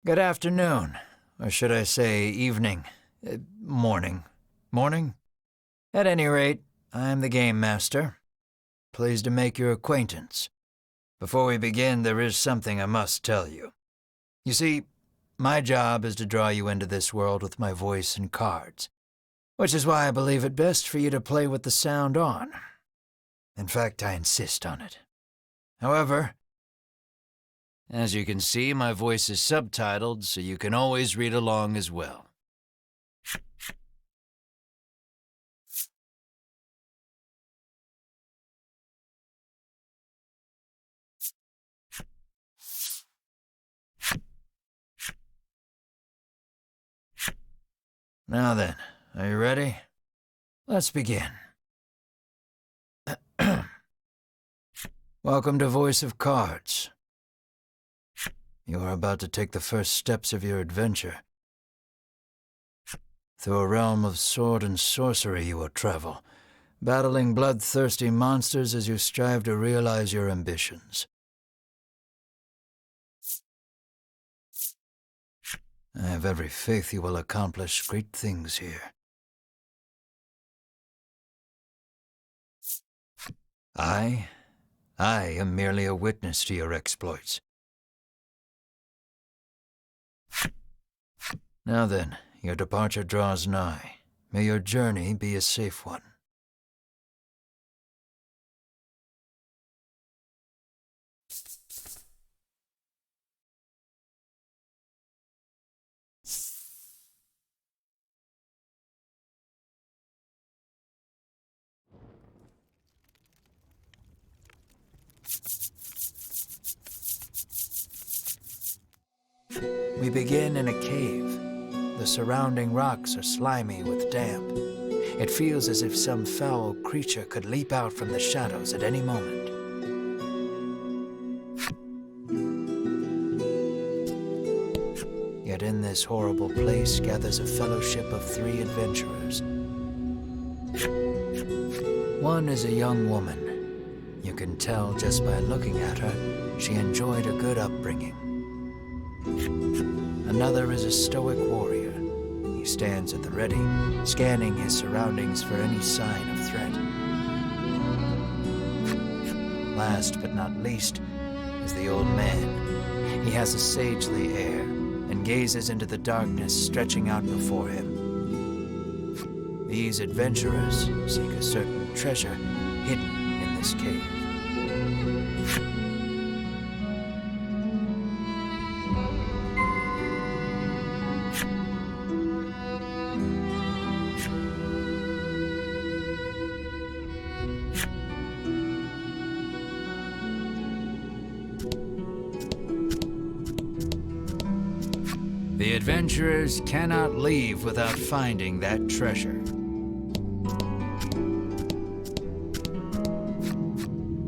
Good afternoon, or should I say evening, morning. Morning? At any rate, I'm the Game Master. Pleased to make your acquaintance. Before we begin, there is something I must tell you. You see, my job is to draw you into this world with my voice and cards, which is why I believe it best for you to play with the sound on. In fact, I insist on it. However, as you can see, my voice is subtitled, so you can always read along as well. Now then, are you ready? Let's begin. Welcome to Voice of Cards. You are about to take the first steps of your adventure. Through a realm of sword and sorcery you will travel, battling bloodthirsty monsters as you strive to realize your ambitions. I have every faith you will accomplish great things here. I am merely a witness to your exploits. Now then, your departure draws nigh. May your journey be a safe one. We begin in a cave. The surrounding rocks are slimy with damp. It feels as if some foul creature could leap out from the shadows at any moment. Yet in this horrible place gathers a fellowship of 3 adventurers. One is a young woman. You can tell just by looking at her, she enjoyed a good upbringing. Another is a stoic warrior. He stands at the ready, scanning his surroundings for any sign of threat. Last but not least is the old man. He has a sagely air and gazes into the darkness stretching out before him. These adventurers seek a certain treasure hidden in this cave. The adventurers cannot leave without finding that treasure.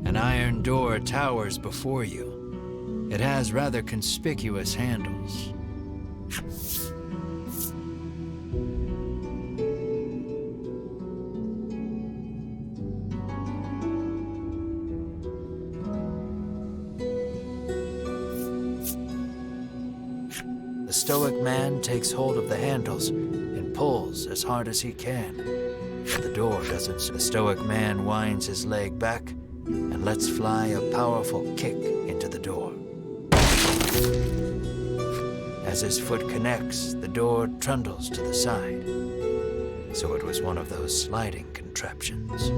An iron door towers before you. It has rather conspicuous handles. The stoic man takes hold of the handles and pulls as hard as he can. But the door doesn't. The stoic man winds his leg back and lets fly a powerful kick into the door. As his foot connects, the door trundles to the side. So it was one of those sliding contraptions.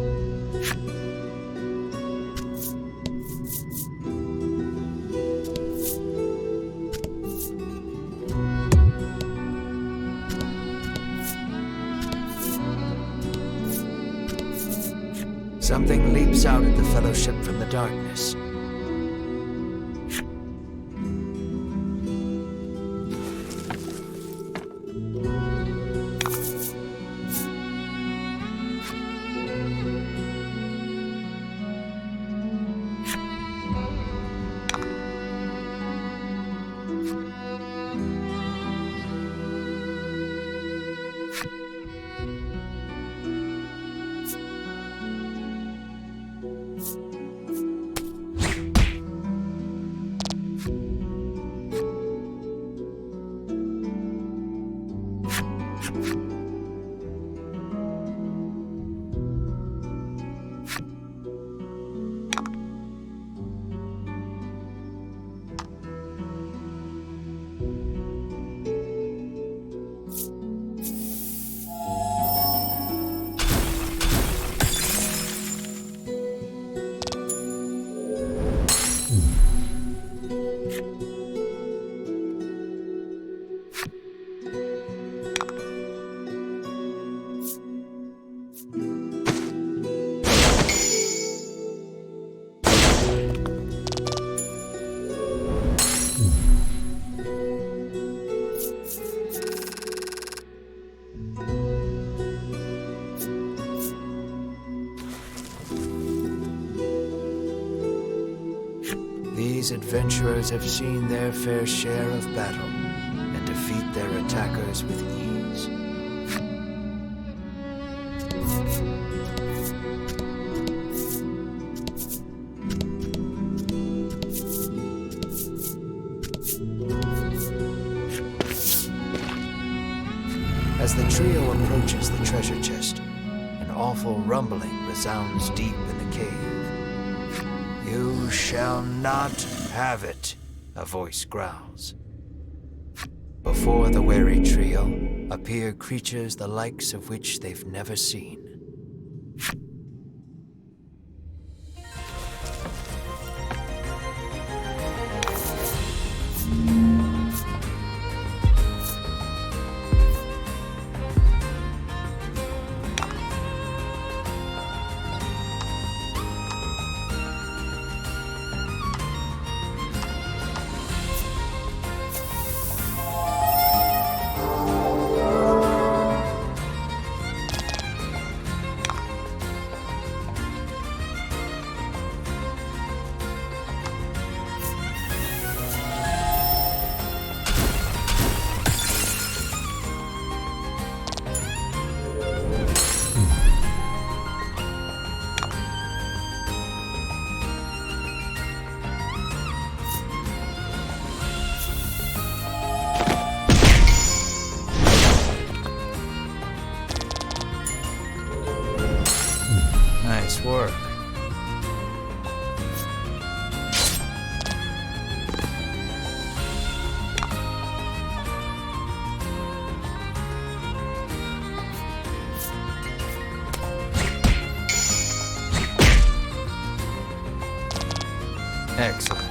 Something leaps out at the fellowship from the darkness. these adventurers have seen their fair share of battle and defeat their attackers with ease. As the trio approaches the treasure chest, an awful rumbling resounds deep in the cave. "You shall not have it," a voice growls. Before the wary trio appear creatures the likes of which they've never seen. Nice work. Excellent.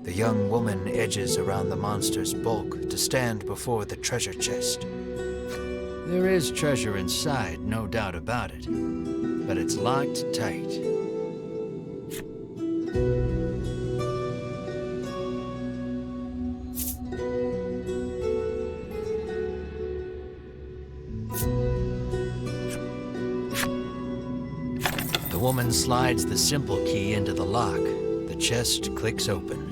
The young woman edges around the monster's bulk to stand before the treasure chest. There is treasure inside, no doubt about it, but it's locked tight. The woman slides the simple key into the lock. The chest clicks open.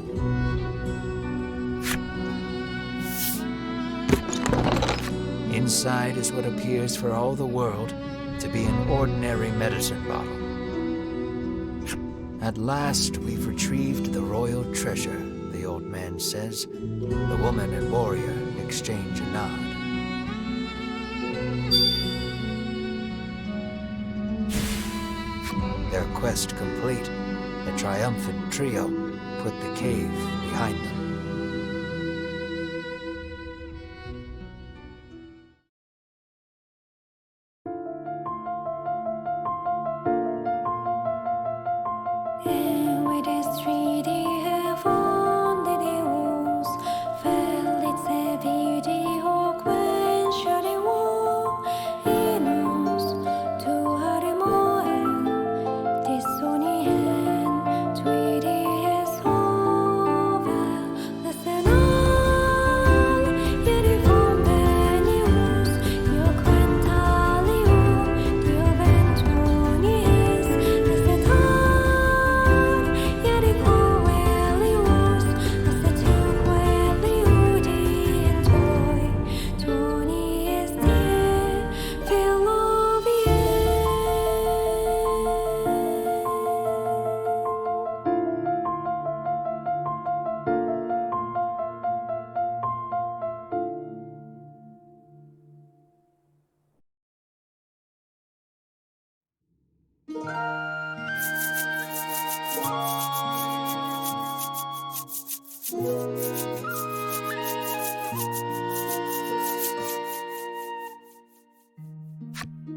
Inside is what appears for all the world to be an ordinary medicine bottle. At last, we've retrieved the royal treasure, the old man says. The woman and warrior exchange a nod. Their quest complete, the triumphant trio put the cave behind them.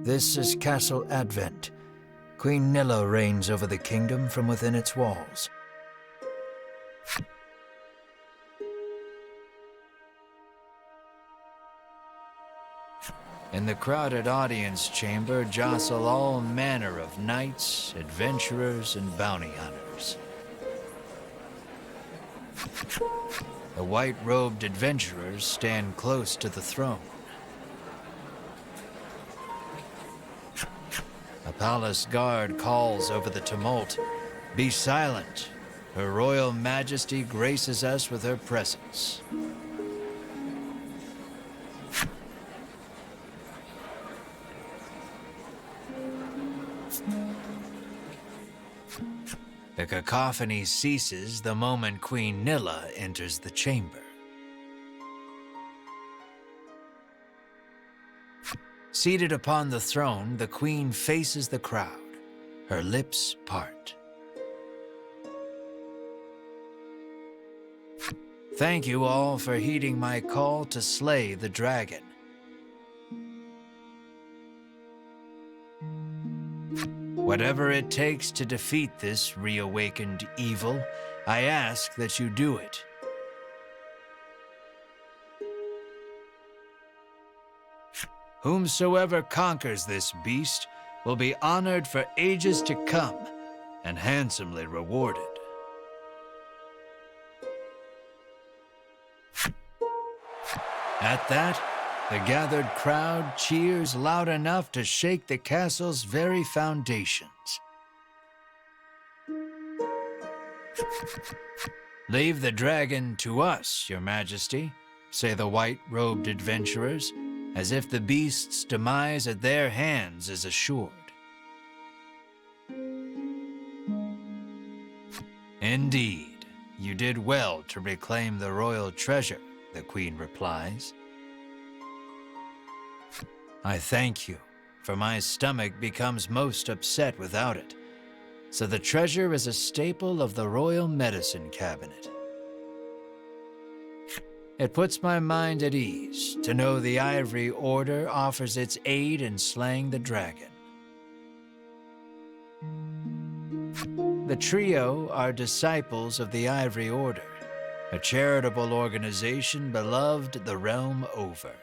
This is Castle Advent, Queen Nilla reigns over the kingdom from within its walls. In the crowded audience chamber jostle all manner of knights, adventurers, and bounty hunters. The white-robed adventurers stand close to the throne. A palace guard calls over the tumult, "Be silent! Her Royal Majesty graces us with her presence." The cacophony ceases the moment Queen Nilla enters the chamber. Seated upon the throne, the queen faces the crowd, her lips part. "Thank you all for heeding my call to slay the dragon. Whatever it takes to defeat this reawakened evil, I ask that you do it." "Whomsoever conquers this beast will be honored for ages to come and handsomely rewarded." At that, the gathered crowd cheers loud enough to shake the castle's very foundations. "Leave the dragon to us, Your Majesty," say the white-robed adventurers, as if the beast's demise at their hands is assured. "Indeed, you did well to reclaim the royal treasure," the queen replies. "I thank you, for my stomach becomes most upset without it, so the treasure is a staple of the royal medicine cabinet. It puts my mind at ease to know the Ivory Order offers its aid in slaying the dragon. The trio are disciples of the Ivory Order, a charitable organization beloved the realm over.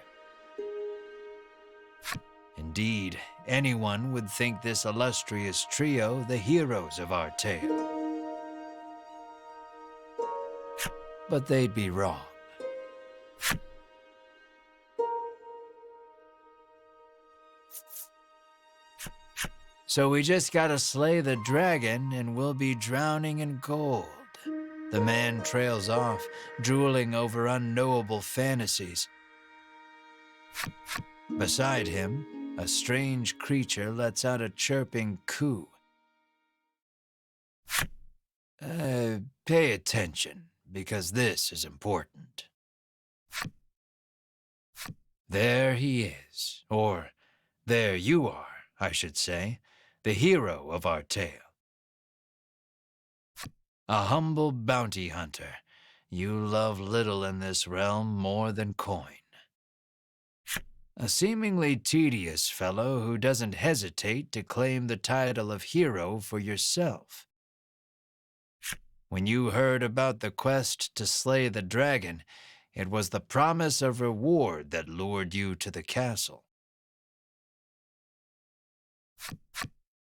Indeed, anyone would think this illustrious trio the heroes of our tale. But they'd be wrong. So we just gotta slay the dragon and we'll be drowning in gold." The man trails off, drooling over unknowable fantasies. Beside him, a strange creature lets out a chirping coo. Pay attention, because this is important. There he is, or there you are, I should say, the hero of our tale. A humble bounty hunter, you love little in this realm more than coin. A seemingly tedious fellow who doesn't hesitate to claim the title of hero for yourself. When you heard about the quest to slay the dragon, it was the promise of reward that lured you to the castle.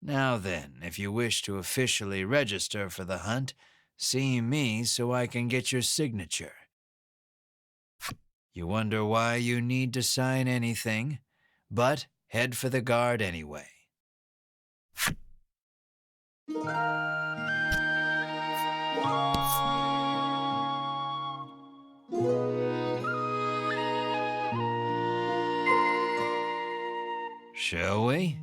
Now then, if you wish to officially register for the hunt, see me so I can get your signature. You wonder why you need to sign anything, but head for the guard anyway. Shall we?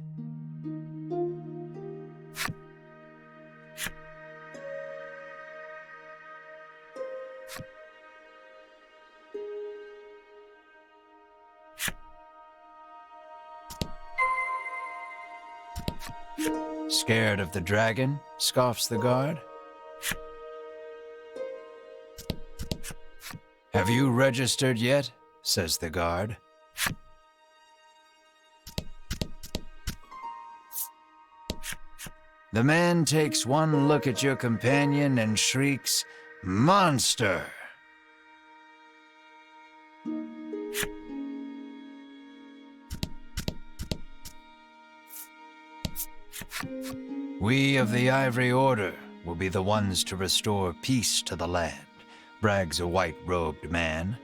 Scared of the dragon? Scoffs the guard. Have you registered yet? Says the guard. The man takes one look at your companion and shrieks, "Monster!" We of the Ivory Order will be the ones to restore peace to the land, brags a white-robed man.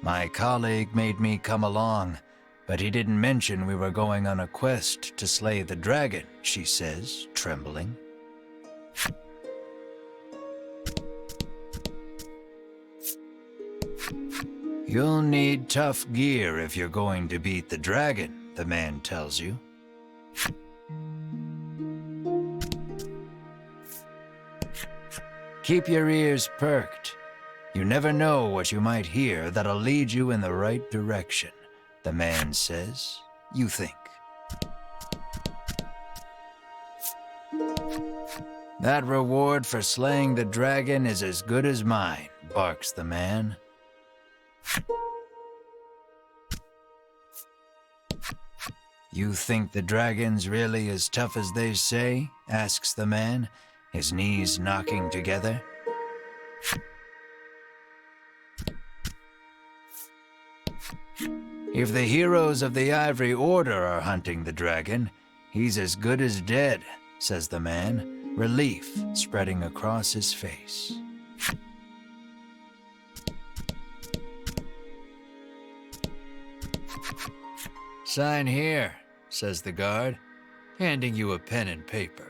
My colleague made me come along, but he didn't mention we were going on a quest to slay the dragon, she says, trembling. You'll need tough gear if you're going to beat the dragon, the man tells you. Keep your ears perked. You never know what you might hear that'll lead you in the right direction, the man says. You think. That reward for slaying the dragon is as good as mine, barks the man. You think the dragon's really as tough as they say? Asks the man, his knees knocking together. If the heroes of the Ivory Order are hunting the dragon, he's as good as dead, says the man, relief spreading across his face. Sign here, says the guard, handing you a pen and paper.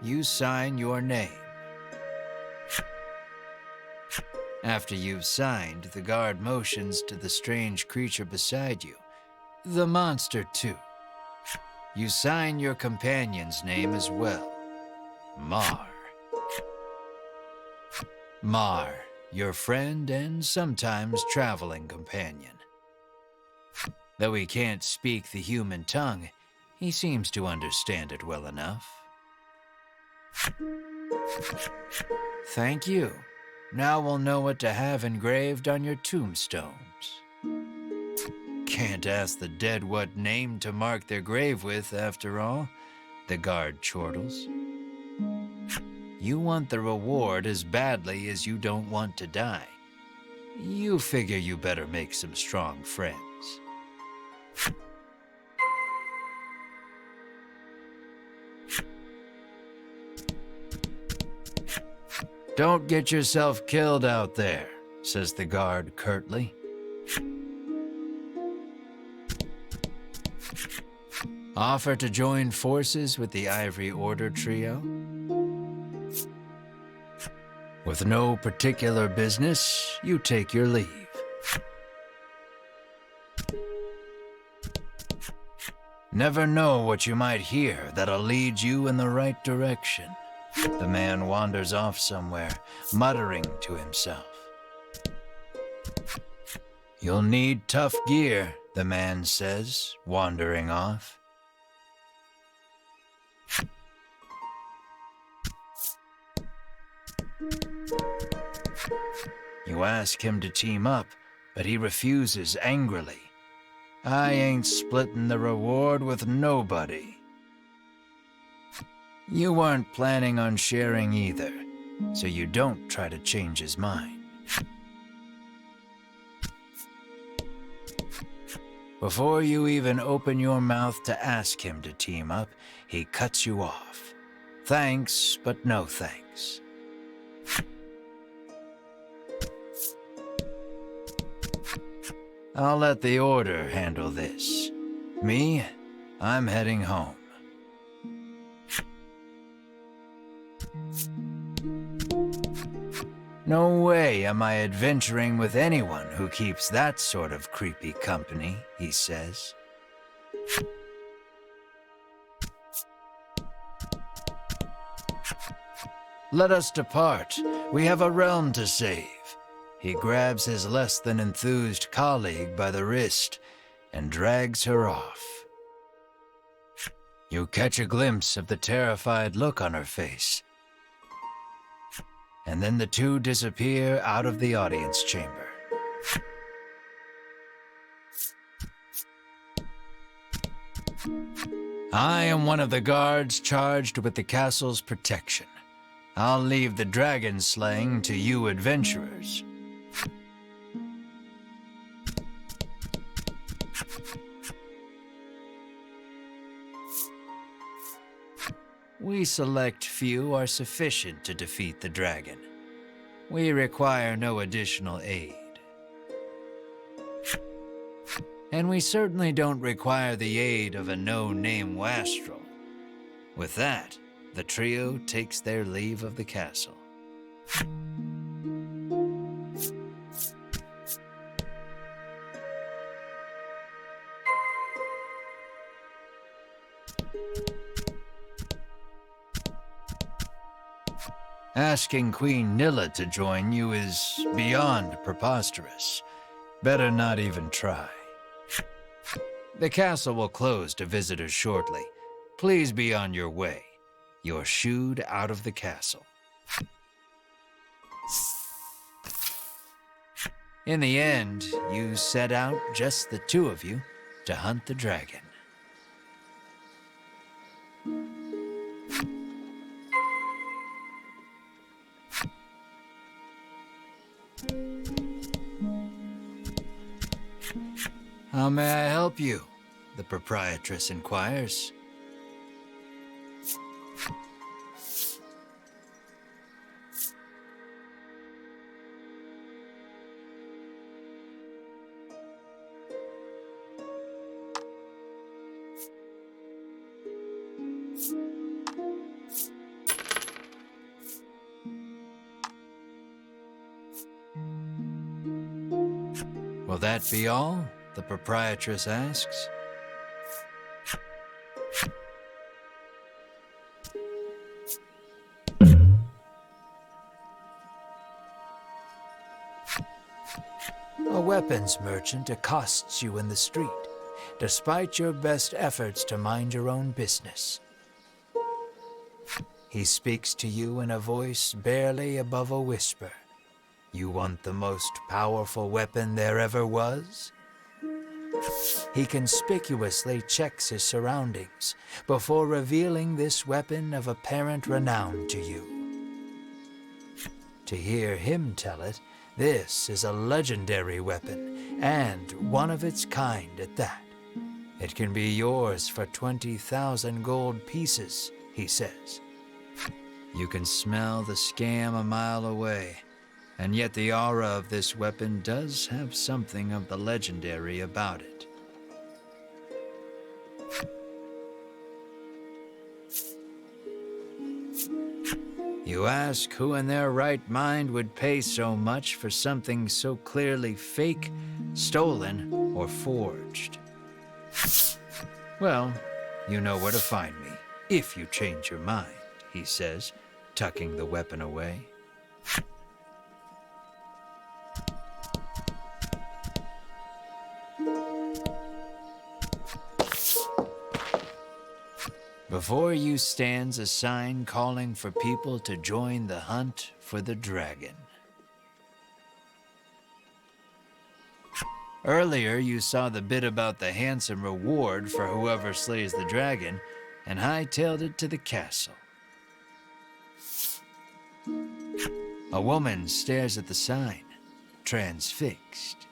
You sign your name. After you've signed, the guard motions to the strange creature beside you, the monster too. You sign your companion's name as well, Mar. Mar, your friend and sometimes traveling companion. Though he can't speak the human tongue, he seems to understand it well enough. Thank you. Now we'll know what to have engraved on your tombstones. Can't ask the dead what name to mark their grave with, after all, the guard chortles. You want the reward as badly as you don't want to die. You figure you better make some strong friends. Don't get yourself killed out there, says the guard curtly. Offer to join forces with the Ivory Order trio? With no particular business, you take your leave. Never know what you might hear that'll lead you in the right direction. The man wanders off somewhere, muttering to himself. You'll need tough gear, the man says, wandering off. You ask him to team up, but he refuses angrily. I ain't splitting the reward with nobody. You weren't planning on sharing either, so you don't try to change his mind. Before you even open your mouth to ask him to team up, he cuts you off. Thanks, but no thanks. I'll let the Order handle this. Me, I'm heading home. No way am I adventuring with anyone who keeps that sort of creepy company, he says. Let us depart. We have a realm to save. He grabs his less than enthused colleague by the wrist and drags her off. You catch a glimpse of the terrified look on her face. And then the two disappear out of the audience chamber. I am one of the guards charged with the castle's protection. I'll leave the dragon slaying to you adventurers. We select few are sufficient to defeat the dragon. We require no additional aid. And we certainly don't require the aid of a no-name wastrel. With that, the trio takes their leave of the castle. Asking Queen Nilla to join you is beyond preposterous. Better not even try. The castle will close to visitors shortly. Please be on your way. You're shooed out of the castle. In the end, you set out, just the two of you, to hunt the dragon. How may I help you? The proprietress inquires. Will that be all? The proprietress asks. A weapons merchant accosts you in the street, despite your best efforts to mind your own business. He speaks to you in a voice barely above a whisper. You want the most powerful weapon there ever was? He conspicuously checks his surroundings before revealing this weapon of apparent renown to you. To hear him tell it, this is a legendary weapon, and one of its kind at that. It can be yours for 20,000 gold pieces, he says. You can smell the scam a mile away. And yet the aura of this weapon does have something of the legendary about it. You ask who in their right mind would pay so much for something so clearly fake, stolen, or forged. Well, you know where to find me, if you change your mind, he says, tucking the weapon away. Before you stands a sign calling for people to join the hunt for the dragon. Earlier, you saw the bit about the handsome reward for whoever slays the dragon, and hightailed it to the castle. A woman stares at the sign, transfixed.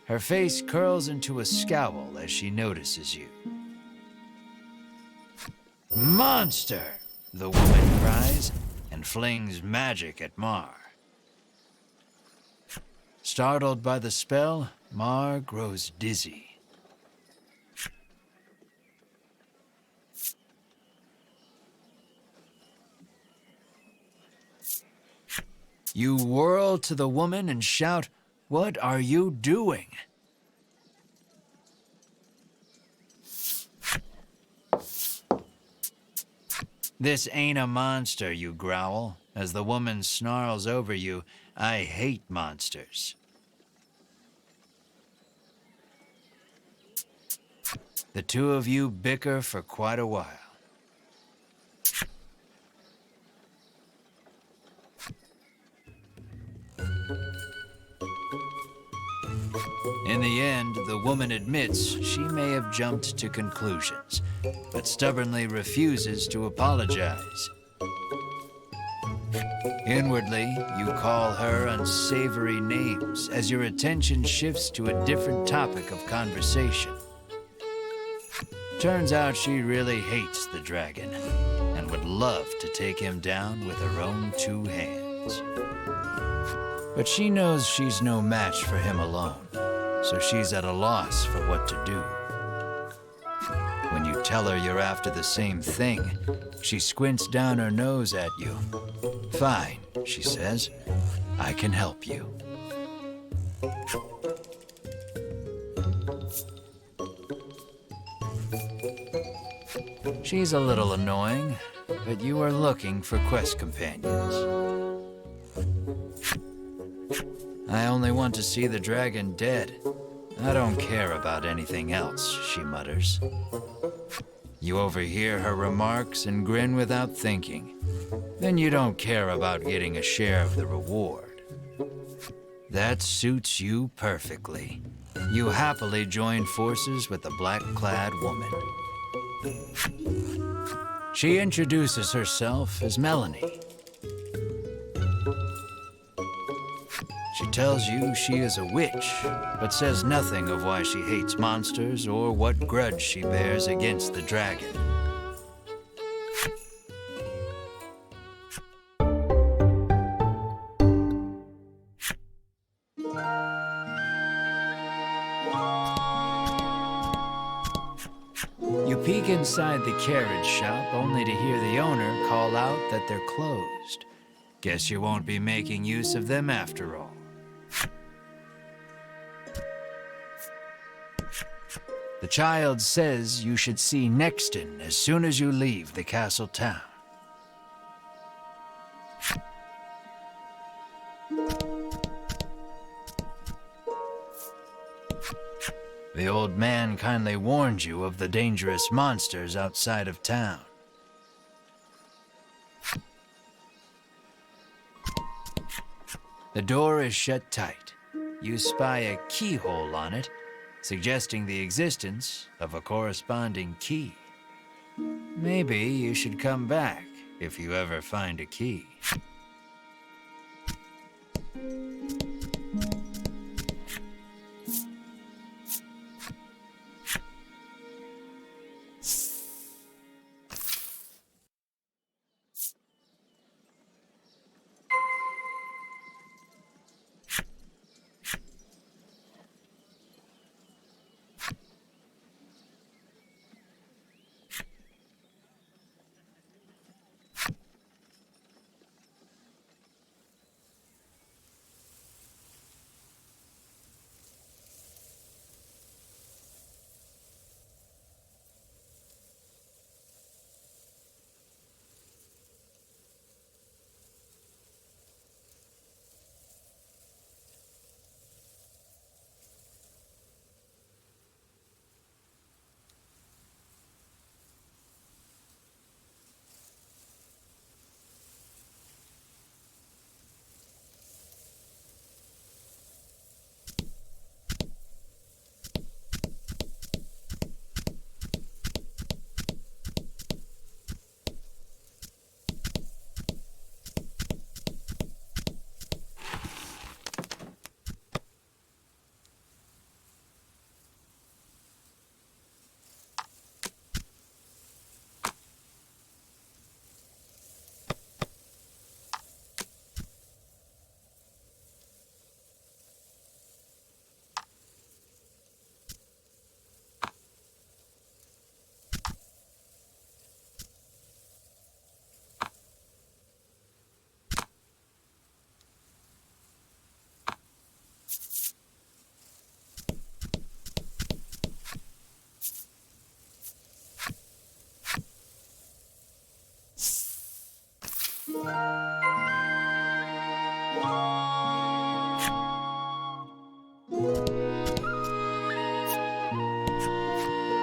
Her face curls into a scowl as she notices you. Monster! The woman cries and flings magic at Mar. Startled by the spell, Mar grows dizzy. You whirl to the woman and shout, "What are you doing?" This ain't a monster, you growl, as the woman snarls over you, "I hate monsters." The two of you bicker for quite a while. In the end, the woman admits she may have jumped to conclusions, but stubbornly refuses to apologize. Inwardly, you call her unsavory names as your attention shifts to a different topic of conversation. Turns out she really hates the dragon and would love to take him down with her own two hands. But she knows she's no match for him alone, so she's at a loss for what to do. When you tell her you're after the same thing, she squints down her nose at you. Fine, she says, I can help you. She's a little annoying, but you are looking for quest companions. I only want to see the dragon dead. I don't care about anything else, she mutters. You overhear her remarks and grin without thinking. Then you don't care about getting a share of the reward. That suits you perfectly. You happily join forces with the black-clad woman. She introduces herself as Melanie. She tells you she is a witch, but says nothing of why she hates monsters or what grudge she bears against the dragon. You peek inside the carriage shop only to hear the owner call out that they're closed. Guess you won't be making use of them after all. The child says you should see Nexton as soon as you leave the castle town. The old man kindly warned you of the dangerous monsters outside of town. The door is shut tight. You spy a keyhole on it, suggesting the existence of a corresponding key. Maybe you should come back if you ever find a key.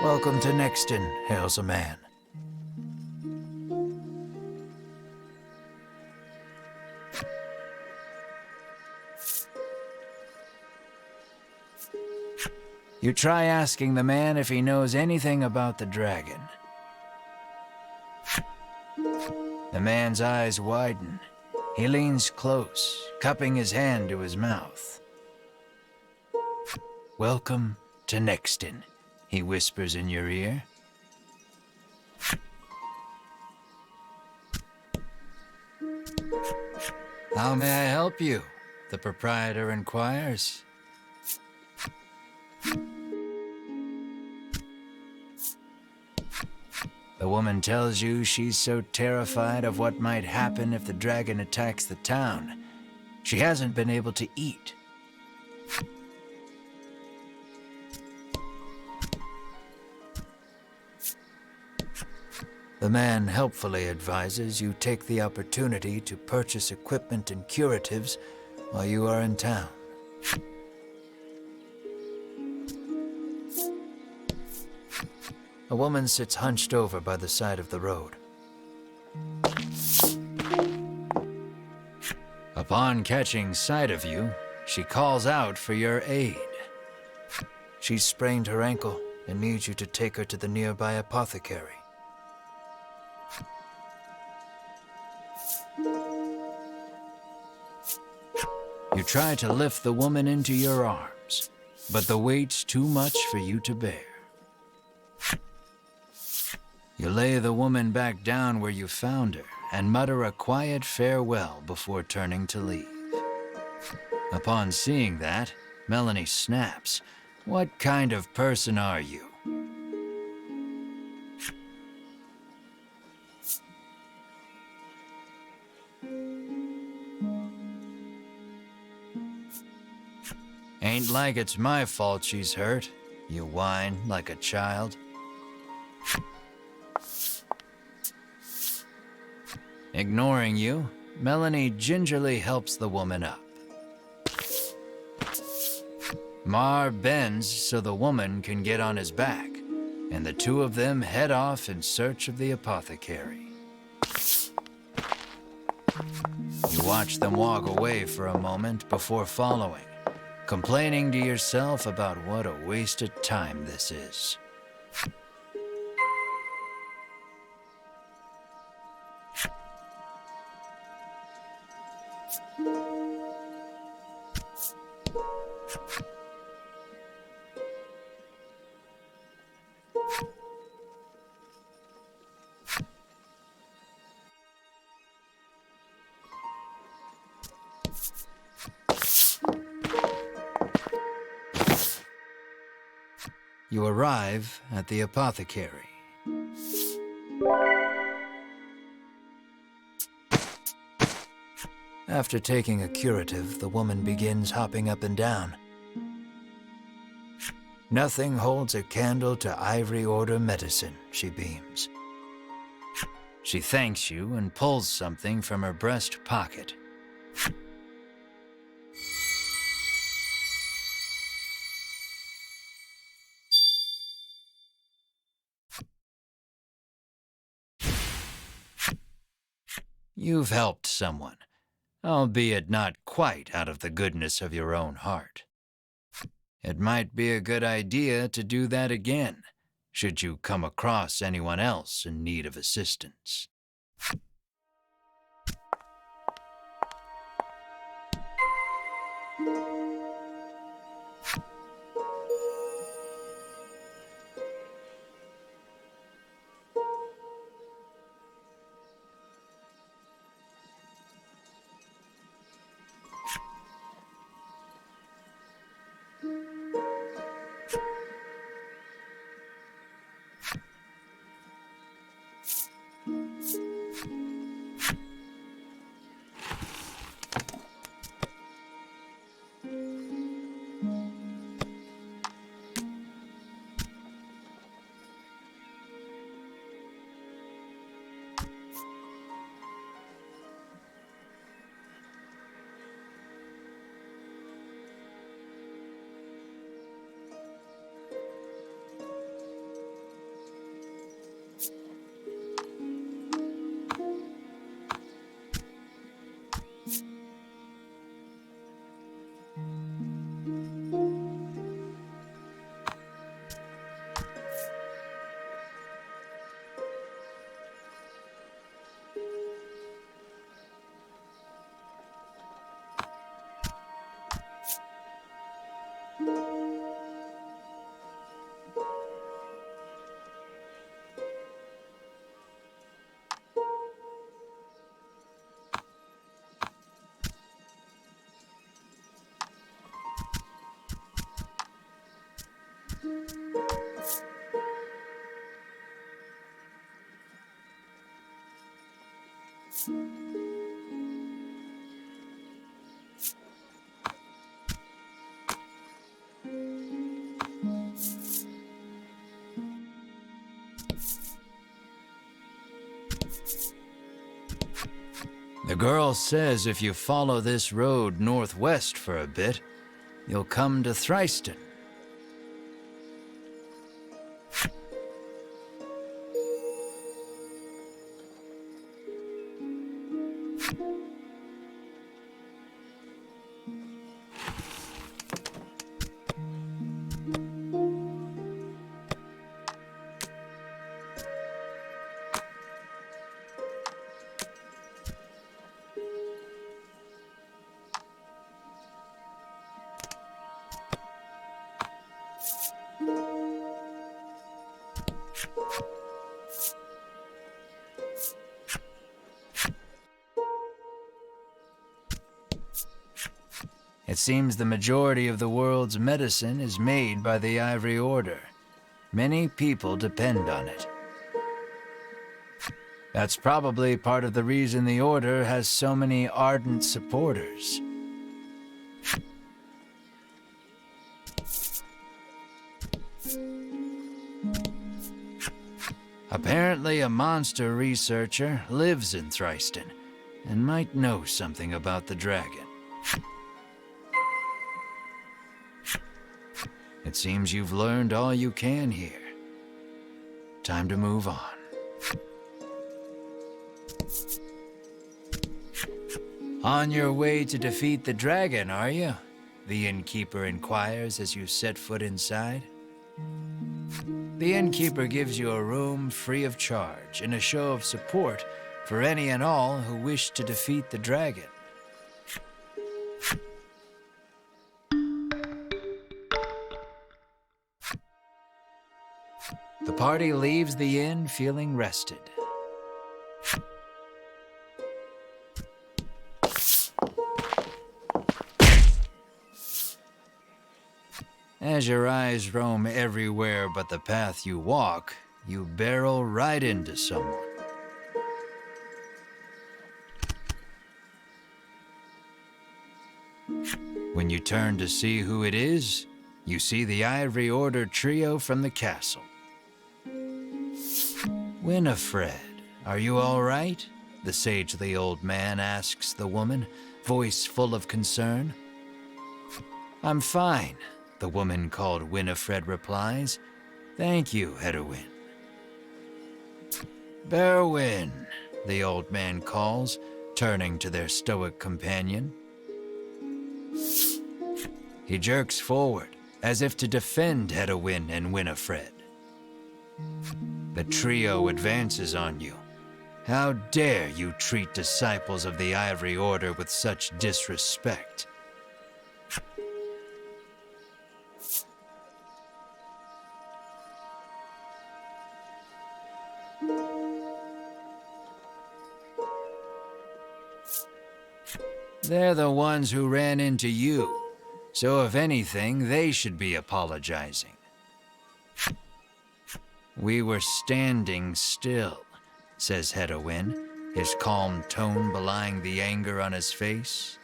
Welcome to Nexton, hails a man. You try asking the man if he knows anything about the dragon. The man's eyes widen. He leans close, cupping his hand to his mouth. Welcome to Nexton, he whispers in your ear. How may I help you? The proprietor inquires. The woman tells you she's so terrified of what might happen if the dragon attacks the town, she hasn't been able to eat. The man helpfully advises you take the opportunity to purchase equipment and curatives while you are in town. A woman sits hunched over by the side of the road. Upon catching sight of you, she calls out for your aid. She's sprained her ankle and needs you to take her to the nearby apothecary. You try to lift the woman into your arms, but the weight's too much for you to bear. You lay the woman back down where you found her and mutter a quiet farewell before turning to leave. Upon seeing that, Melanie snaps. What kind of person are you? Ain't like it's my fault she's hurt, you whine like a child. Ignoring you, Melanie gingerly helps the woman up. Mar bends so the woman can get on his back, and the two of them head off in search of the apothecary. You watch them walk away for a moment before following, complaining to yourself about what a wasted time this is. You arrive at the apothecary. After taking a curative, the woman begins hopping up and down. Nothing holds a candle to Ivory Order medicine, she beams. She thanks you and pulls something from her breast pocket. You've helped someone, albeit not quite out of the goodness of your own heart. It might be a good idea to do that again, should you come across anyone else in need of assistance. The girl says if you follow this road northwest for a bit, you'll come to Thriston. It seems the majority of the world's medicine is made by the Ivory Order. Many people depend on it. That's probably part of the reason the Order has so many ardent supporters. Apparently, a monster researcher lives in Thriston and might know something about the dragon. It seems you've learned all you can here. Time to move on. On your way to defeat the dragon, are you? The innkeeper inquires as you set foot inside. The innkeeper gives you a room free of charge in a show of support for any and all who wish to defeat the dragon. The party leaves the inn feeling rested. As your eyes roam everywhere but the path you walk, you barrel right into someone. When you turn to see who it is, you see the Ivory Order trio from the castle. Winifred, are you all right? The sagely old man asks the woman, voice full of concern. I'm fine, the woman called Winifred replies. Thank you, Hedwin. Berwin, the old man calls, turning to their stoic companion. He jerks forward, as if to defend Hedwin and Winifred. The trio advances on you. How dare you treat disciples of the Ivory Order with such disrespect? They're the ones who ran into you, so if anything, they should be apologizing. We were standing still, says Hedwin, his calm tone belying the anger on his face.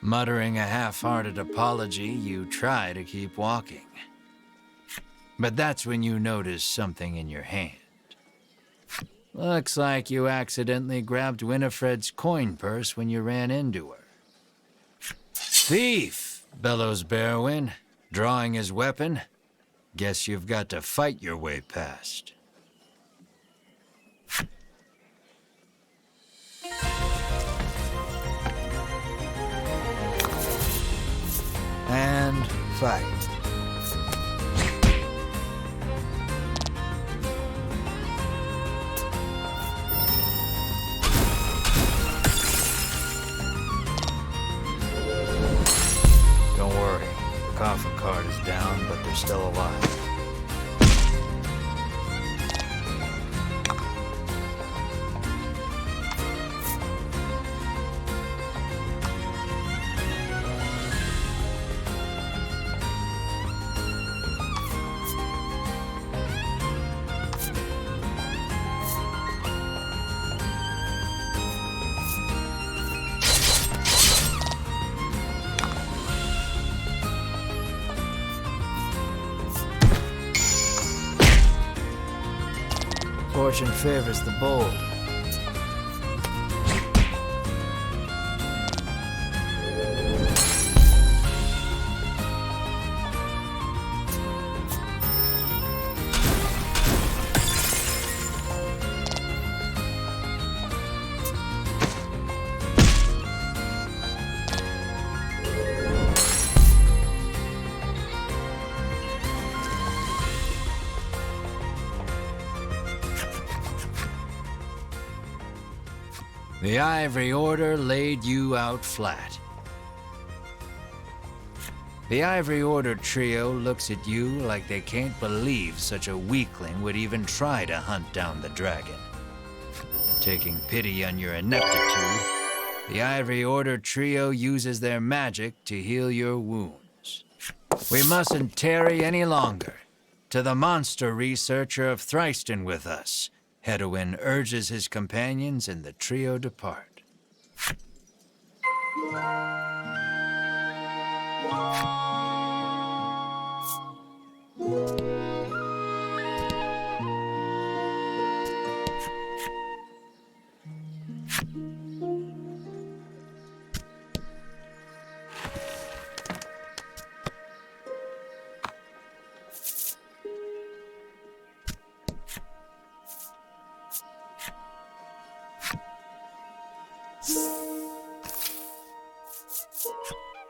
Muttering a half-hearted apology, you try to keep walking. But that's when you notice something in your hand. Looks like you accidentally grabbed Winifred's coin purse when you ran into her. Thief, bellows Berwin, drawing his weapon. Guess you've got to fight your way past. And fight. Don't worry, the coffin card is down, but they're still alive. Fortune favors the bold. The Ivory Order laid you out flat. The Ivory Order trio looks at you like they can't believe such a weakling would even try to hunt down the dragon. Taking pity on your ineptitude, the Ivory Order trio uses their magic to heal your wounds. We mustn't tarry any longer. To the monster researcher of Thriston with us, Hedwin urges his companions and the trio depart.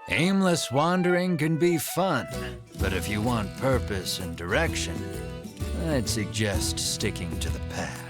Aimless wandering can be fun, but if you want purpose and direction, I'd suggest sticking to the path.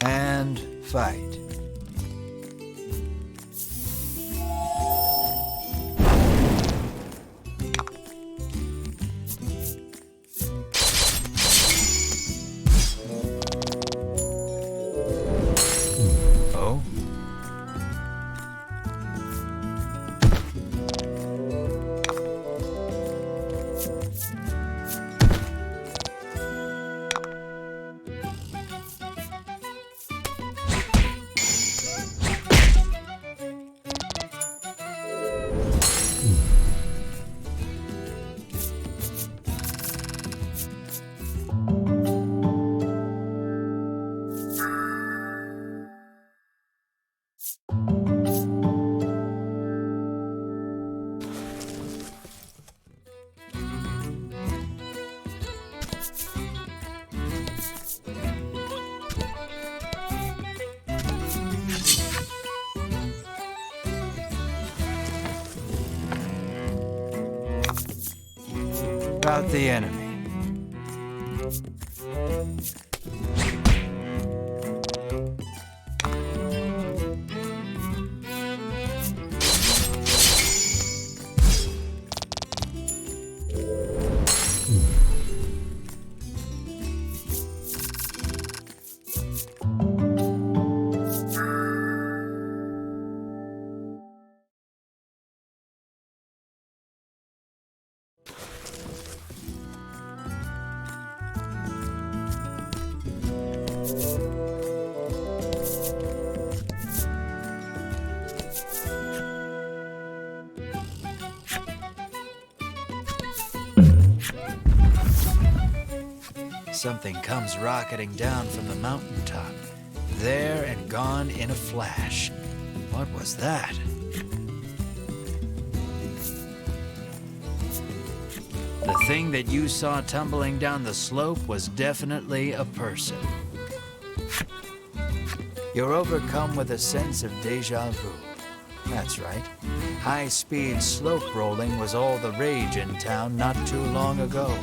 and fight. Oh? About the enemy. Something comes rocketing down from the mountaintop, there and gone in a flash. What was that? The thing that you saw tumbling down the slope was definitely a person. You're overcome with a sense of déjà vu. That's right. High-speed slope rolling was all the rage in town not too long ago.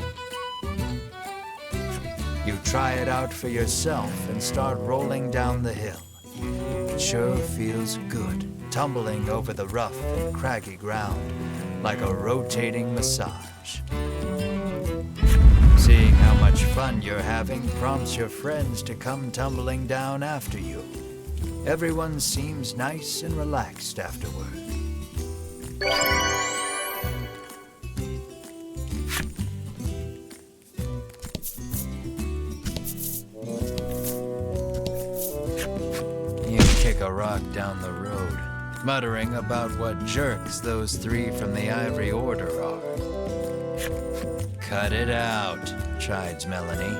You try it out for yourself and start rolling down the hill. It sure feels good, tumbling over the rough and craggy ground like a rotating massage. Seeing how much fun you're having prompts your friends to come tumbling down after you. Everyone seems nice and relaxed afterward. A rock down the road, muttering about what jerks those three from the Ivory Order are. Cut it out, chides Melanie.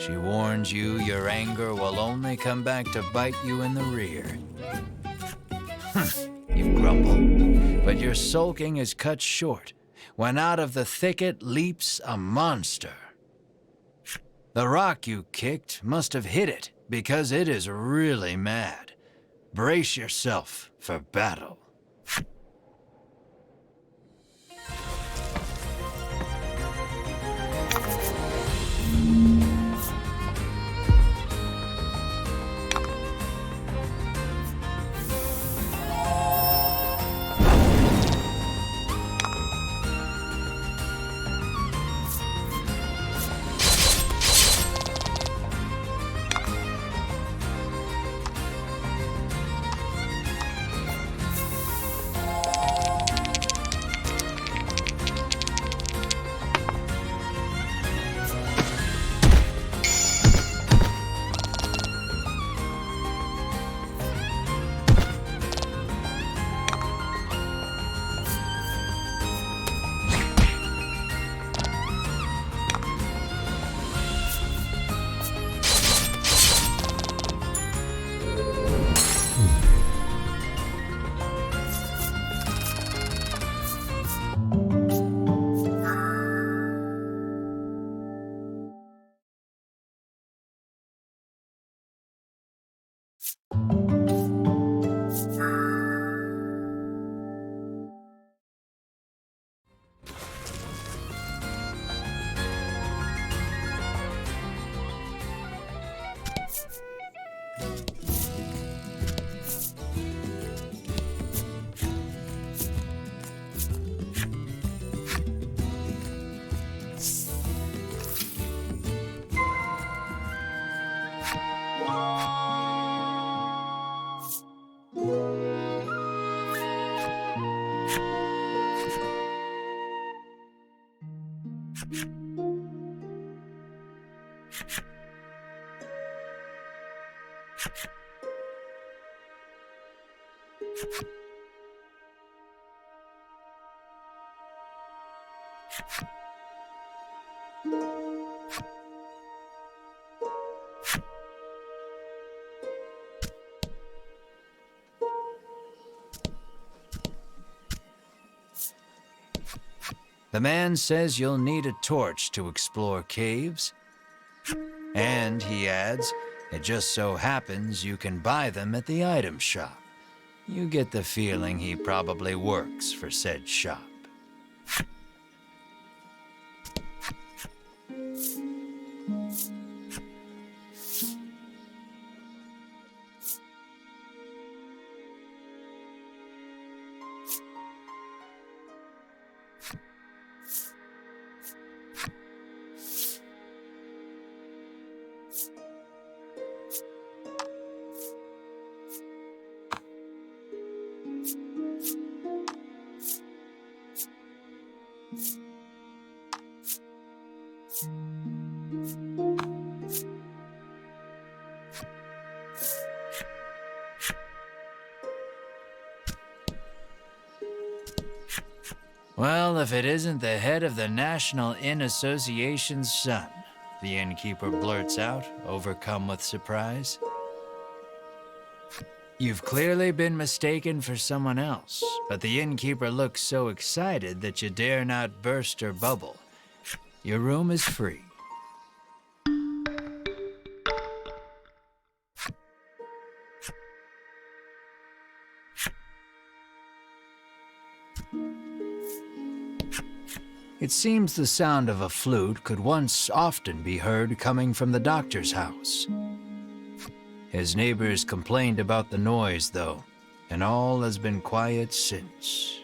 She warns you your anger will only come back to bite you in the rear. You grumble, but your sulking is cut short when out of the thicket leaps a monster. The rock you kicked must have hit it because it is really mad. Brace yourself for battle. The man says you'll need a torch to explore caves. And, he adds, it just so happens you can buy them at the item shop. You get the feeling he probably works for said shop. Well, if it isn't the head of the National Inn Association's son, the innkeeper blurts out, overcome with surprise. You've clearly been mistaken for someone else, but the innkeeper looks so excited that you dare not burst her bubble. Your room is free. It seems the sound of a flute could once often be heard coming from the doctor's house. His neighbors complained about the noise, though, and all has been quiet since.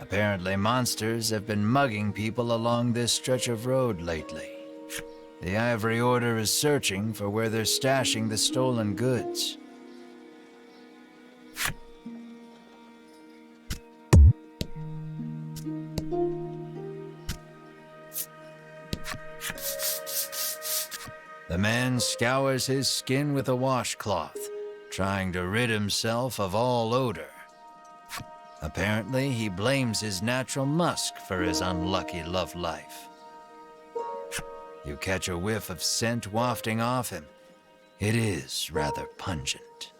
Apparently, monsters have been mugging people along this stretch of road lately. The Ivory Order is searching for where they're stashing the stolen goods. The man scours his skin with a washcloth, trying to rid himself of all odor. Apparently, he blames his natural musk for his unlucky love life. You catch a whiff of scent wafting off him. It is rather pungent.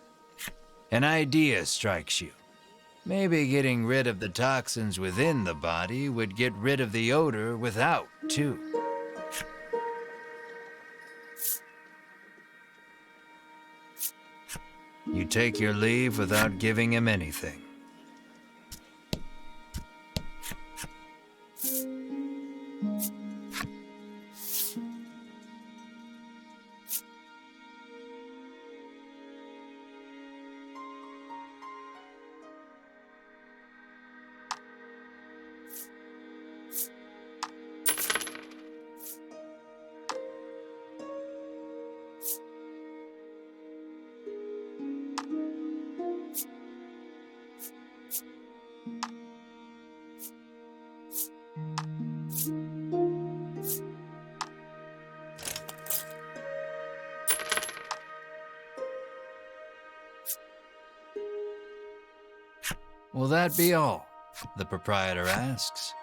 An idea strikes you. Maybe getting rid of the toxins within the body would get rid of the odor without, too. You take your leave without giving him anything. Will that be all? The proprietor asks.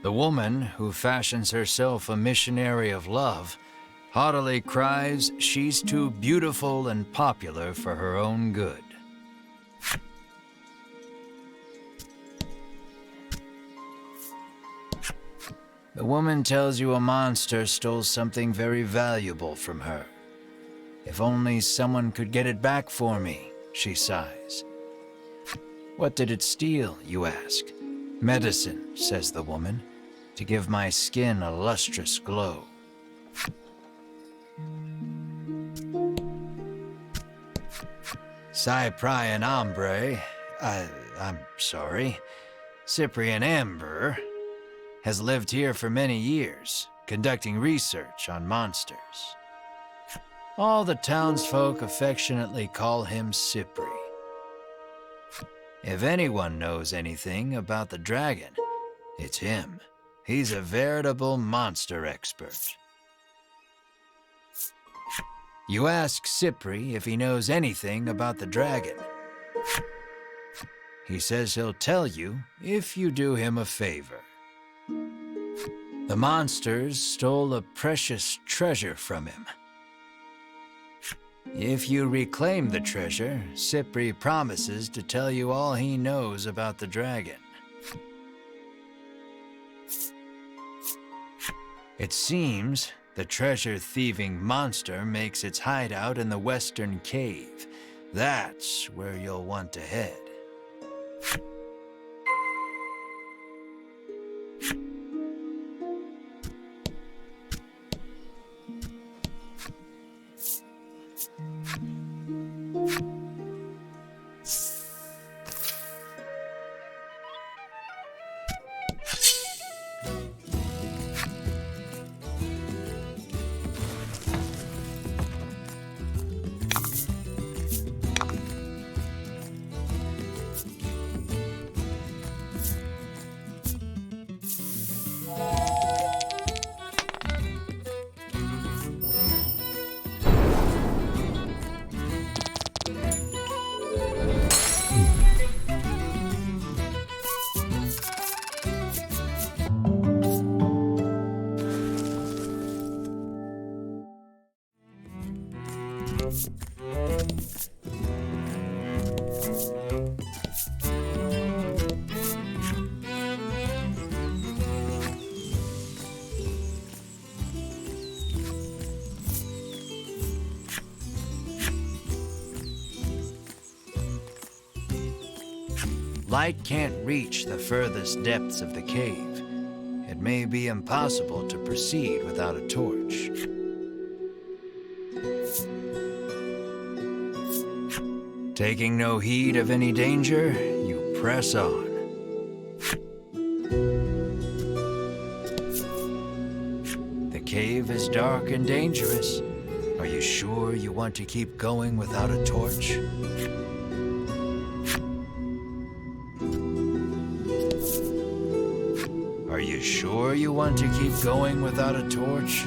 The woman, who fashions herself a missionary of love, haughtily cries she's too beautiful and popular for her own good. The woman tells you a monster stole something very valuable from her. If only someone could get it back for me, she sighs. What did it steal, you ask? Medicine, says the woman, to give my skin a lustrous glow. Cyprian Ombre, I'm sorry, Cyprian Amber, has lived here for many years, conducting research on monsters. All the townsfolk affectionately call him Cypri. If anyone knows anything about the dragon, it's him. He's a veritable monster expert. You ask Cypri if he knows anything about the dragon. He says he'll tell you if you do him a favor. The monsters stole a precious treasure from him. If you reclaim the treasure, Cypri promises to tell you all he knows about the dragon. It seems the treasure-thieving monster makes its hideout in the western cave. That's where you'll want to head. Light can't reach the furthest depths of the cave. It may be impossible to proceed without a torch. Taking no heed of any danger, you press on. The cave is dark and dangerous. Are you sure you want to keep going without a torch? Are you sure you want to keep going without a torch?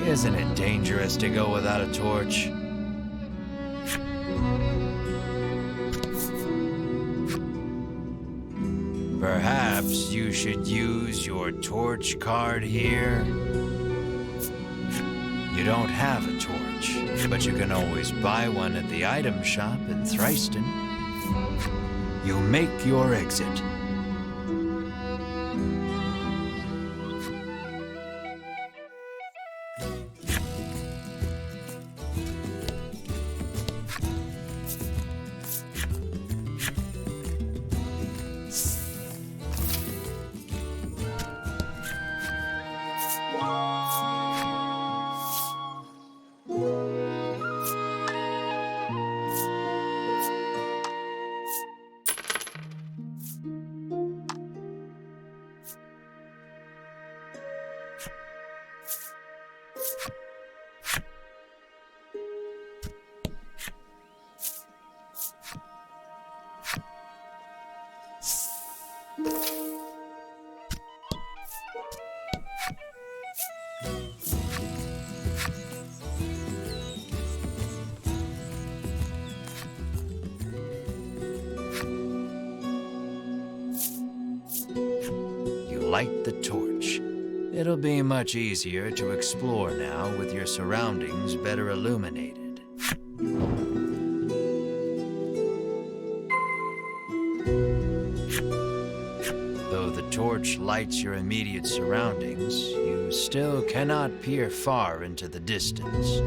Isn't it dangerous to go without a torch? Perhaps you should use your torch card here? You don't have a torch, but you can always buy one at the item shop in Thriston. You make your exit. Light the torch. It'll be much easier to explore now with your surroundings better illuminated. Though the torch lights your immediate surroundings, you still cannot peer far into the distance.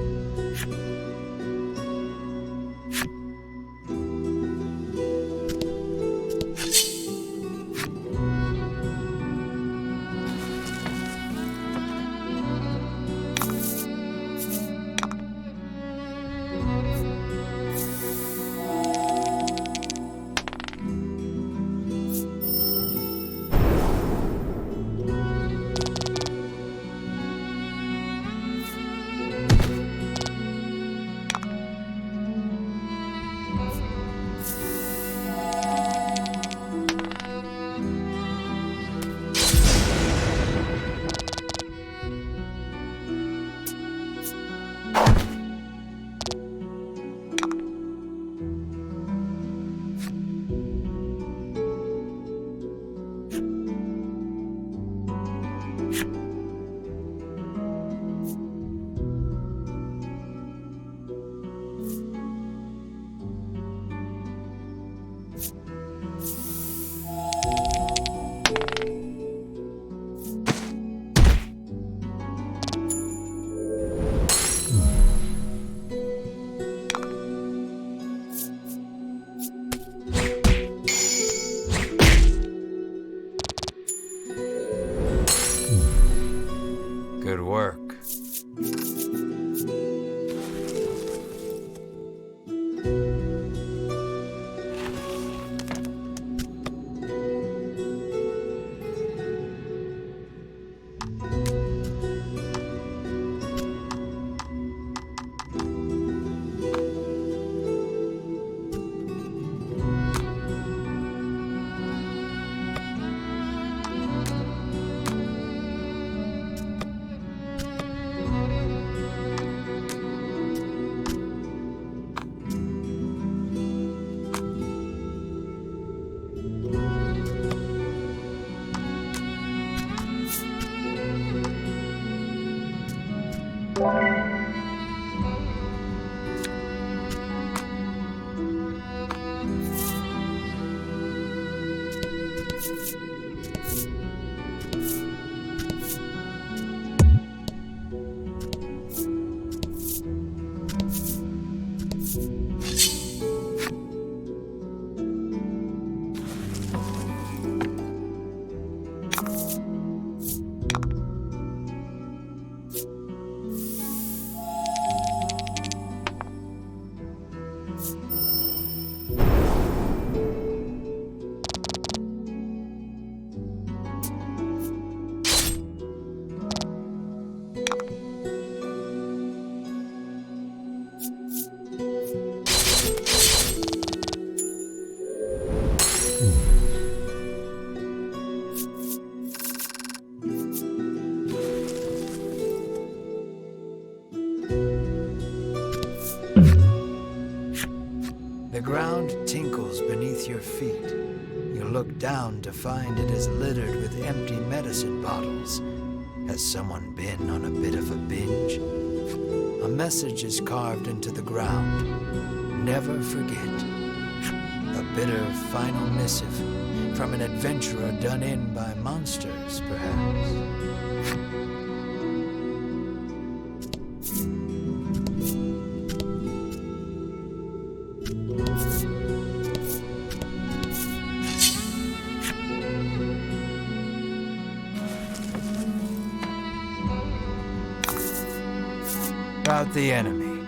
Good work. The ground tinkles beneath your feet. You look down to find it is littered with empty medicine bottles. Has someone been on a bit of a binge? A message is carved into the ground. Never forget. A bitter final missive from an adventurer done in by monsters, perhaps. About the enemy.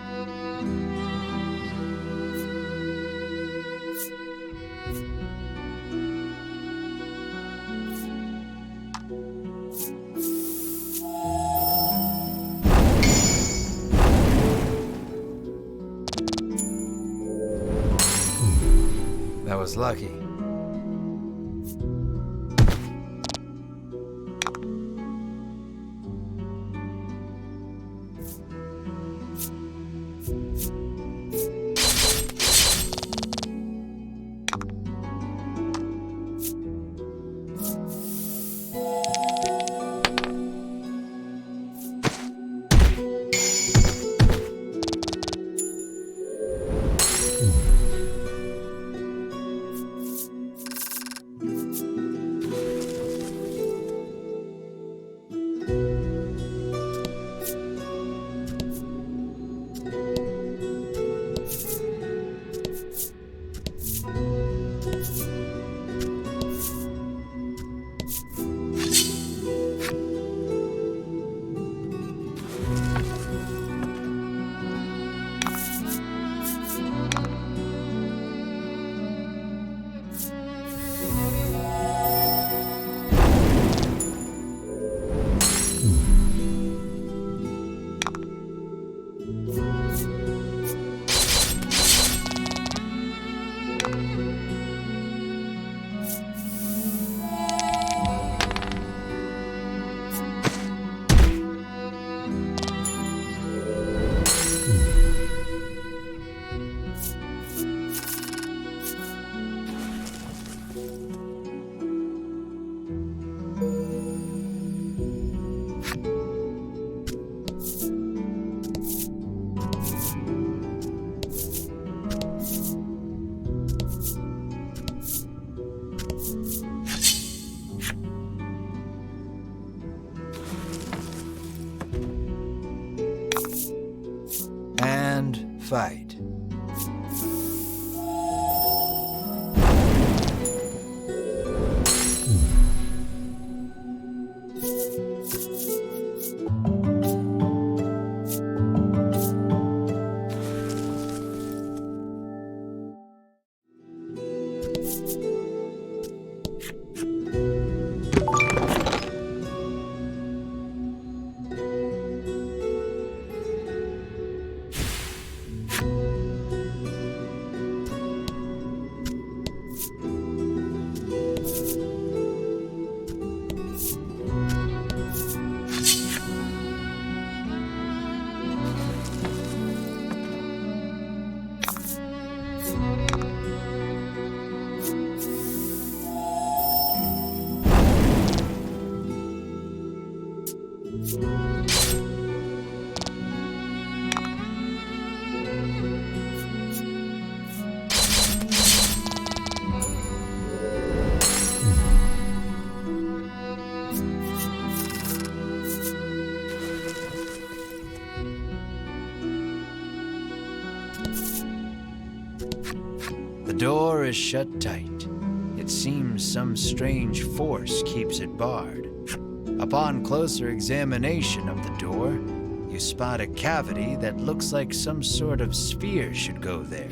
That was lucky. Fight. The door is shut tight. It seems some strange force keeps it barred. Upon closer examination of the door, you spot a cavity that looks like some sort of sphere should go there.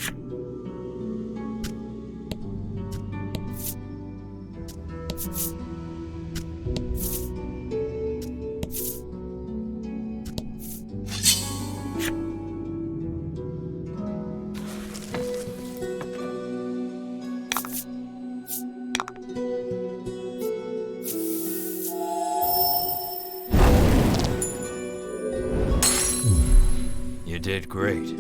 You did great.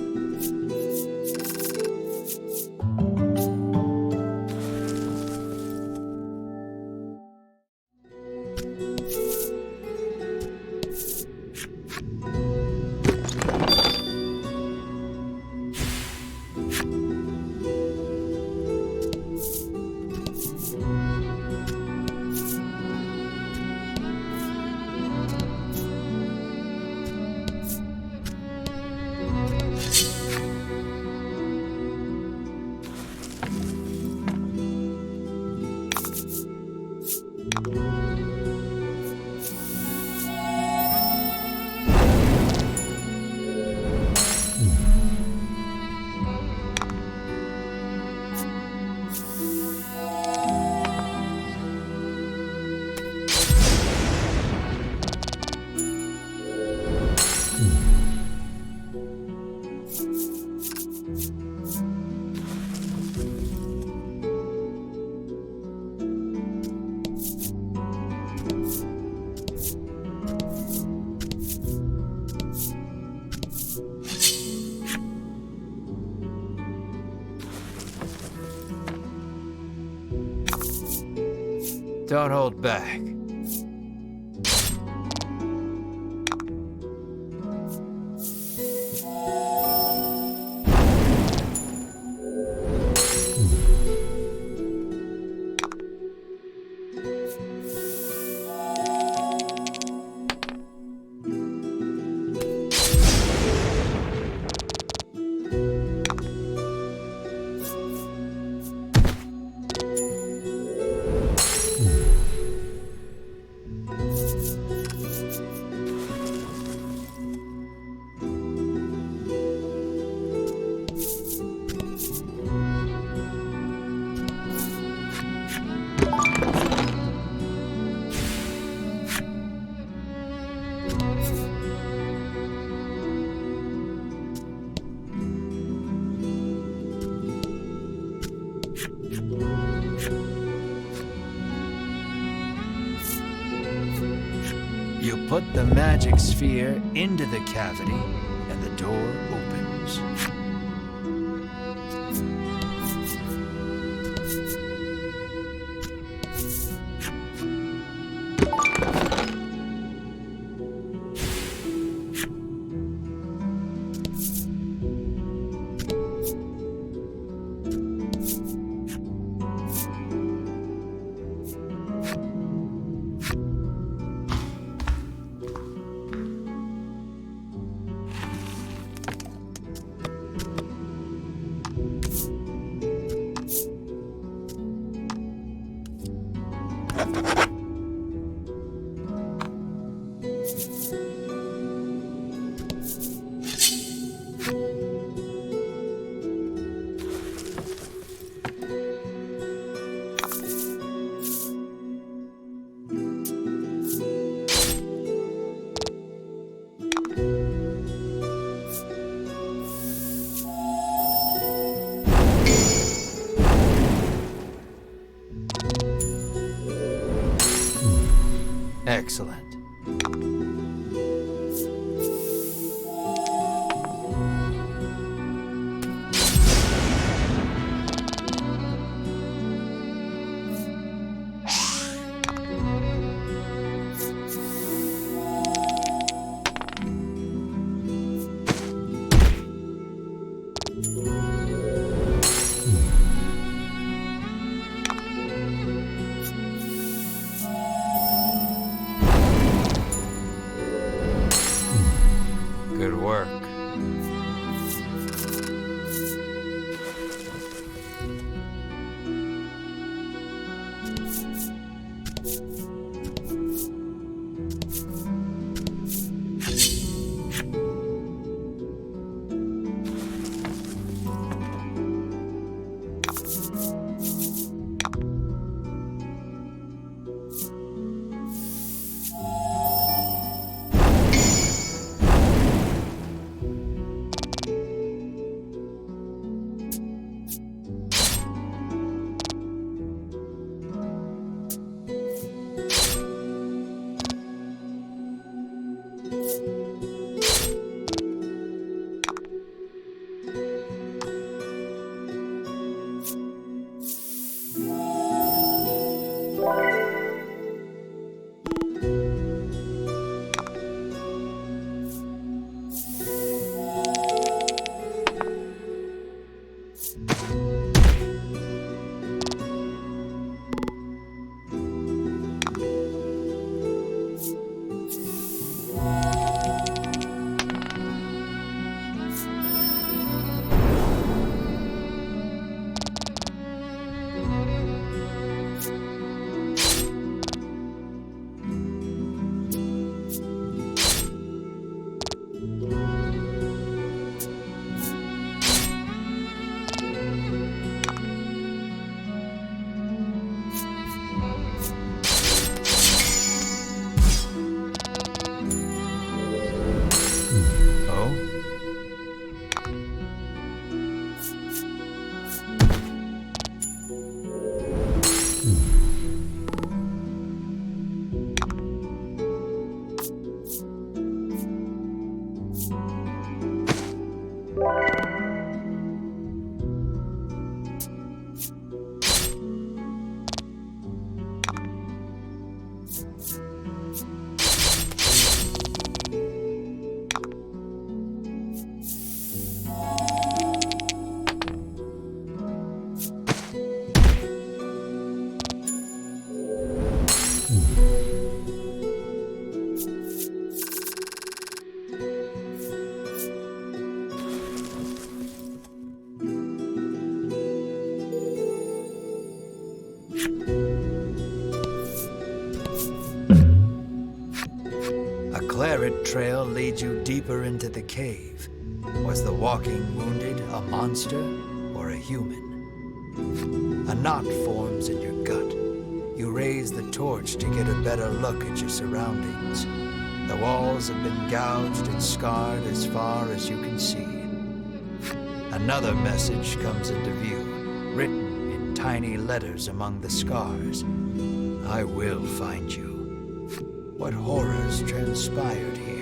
Don't hold back. You put the magic sphere into the cavity, and the door opens. Excellent. Good work. Claret trail leads you deeper into the cave. Was the walking wounded a monster or a human? A knot forms in your gut. You raise the torch to get a better look at your surroundings. The walls have been gouged and scarred as far as you can see. Another message comes into view, written in tiny letters among the scars. I will find you. What horrors transpired here?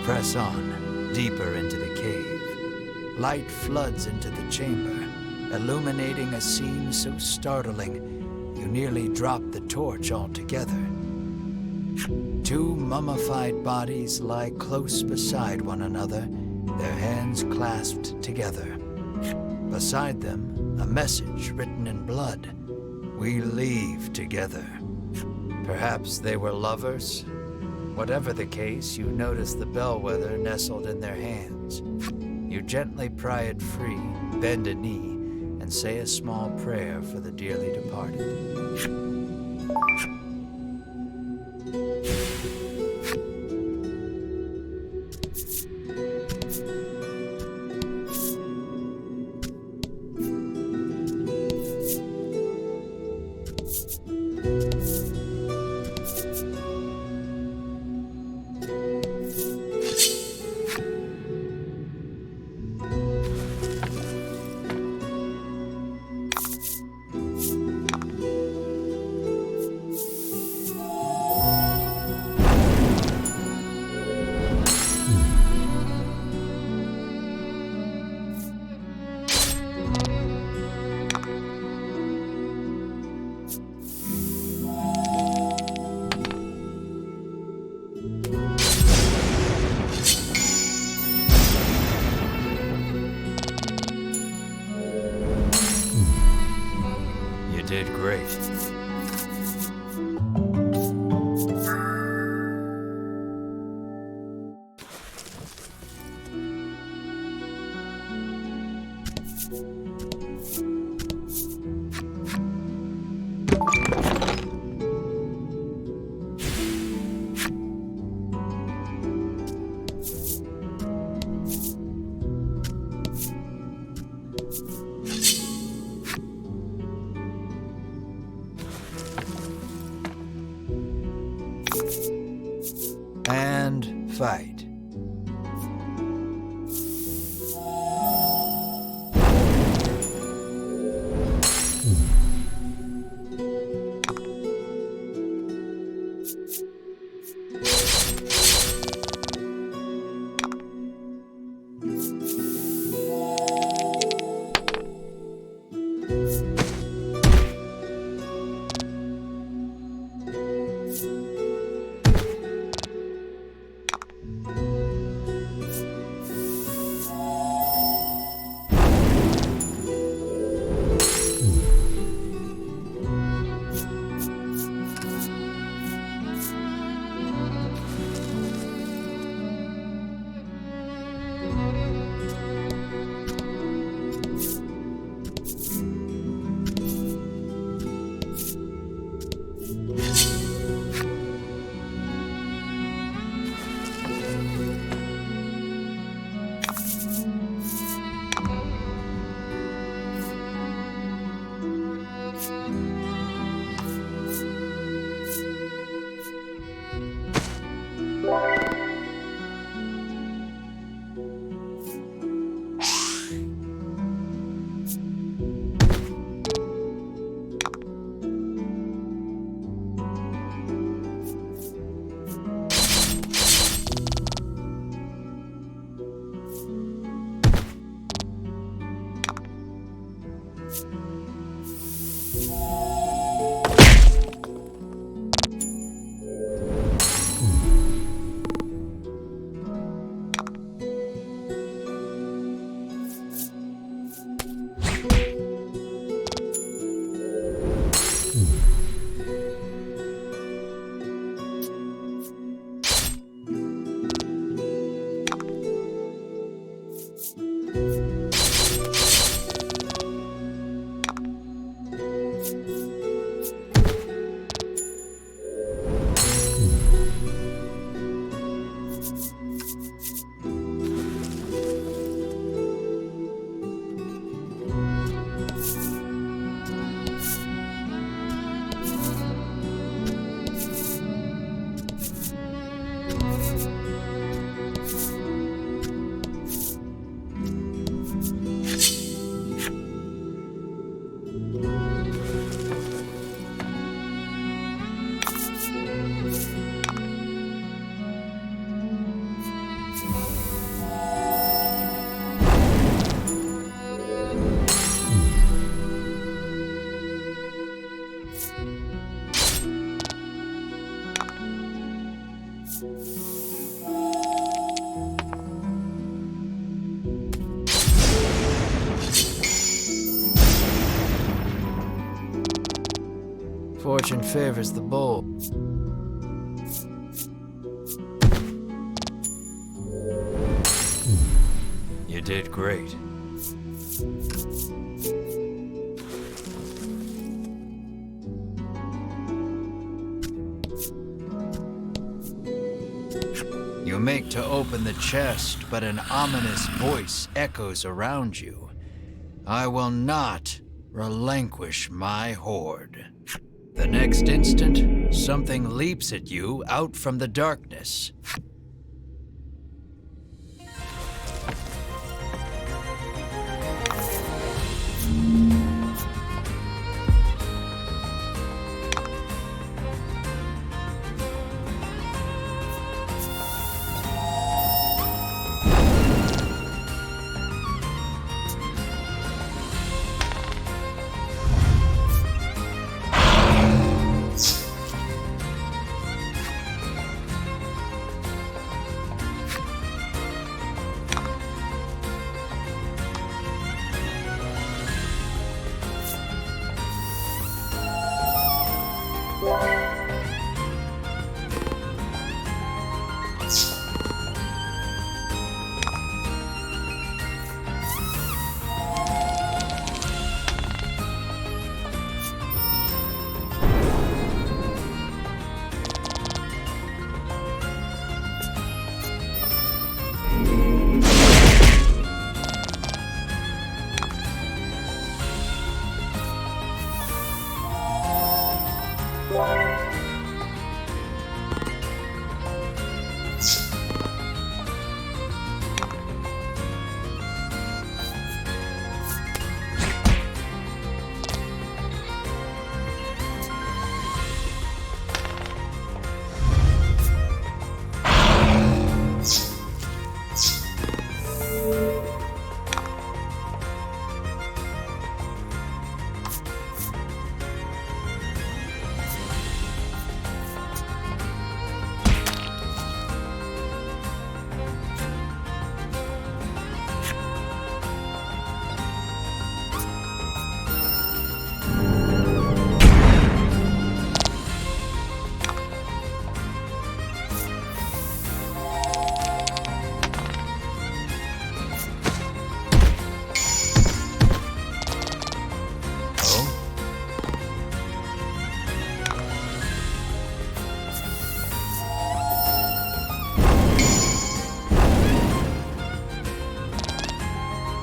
Press on, deeper into the cave. Light floods into the chamber, illuminating a scene so startling, you nearly drop the torch altogether. Two mummified bodies lie close beside one another, their hands clasped together. Beside them, a message written in blood. We leave together. Perhaps they were lovers? Whatever the case, you notice the bellwether nestled in their hands. You gently pry it free, bend a knee, and say a small prayer for the dearly departed. did great. And fight. Fortune favors the bold. You did great. You make to open the chest, but an ominous voice echoes around you. I will not relinquish my hoard. The next instant, something leaps at you out from the darkness.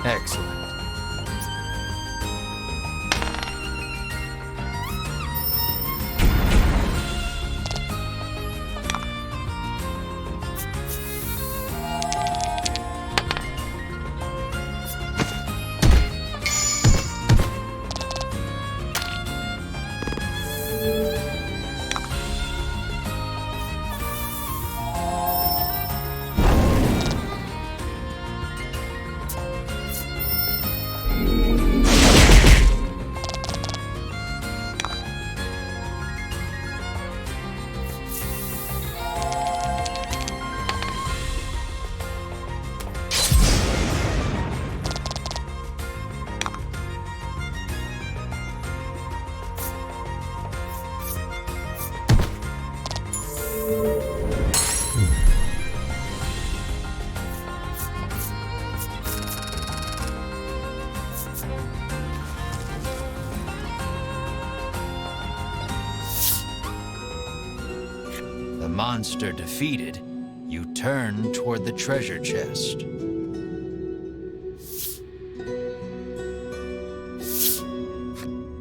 Excellent. The monster defeated, you turn toward the treasure chest.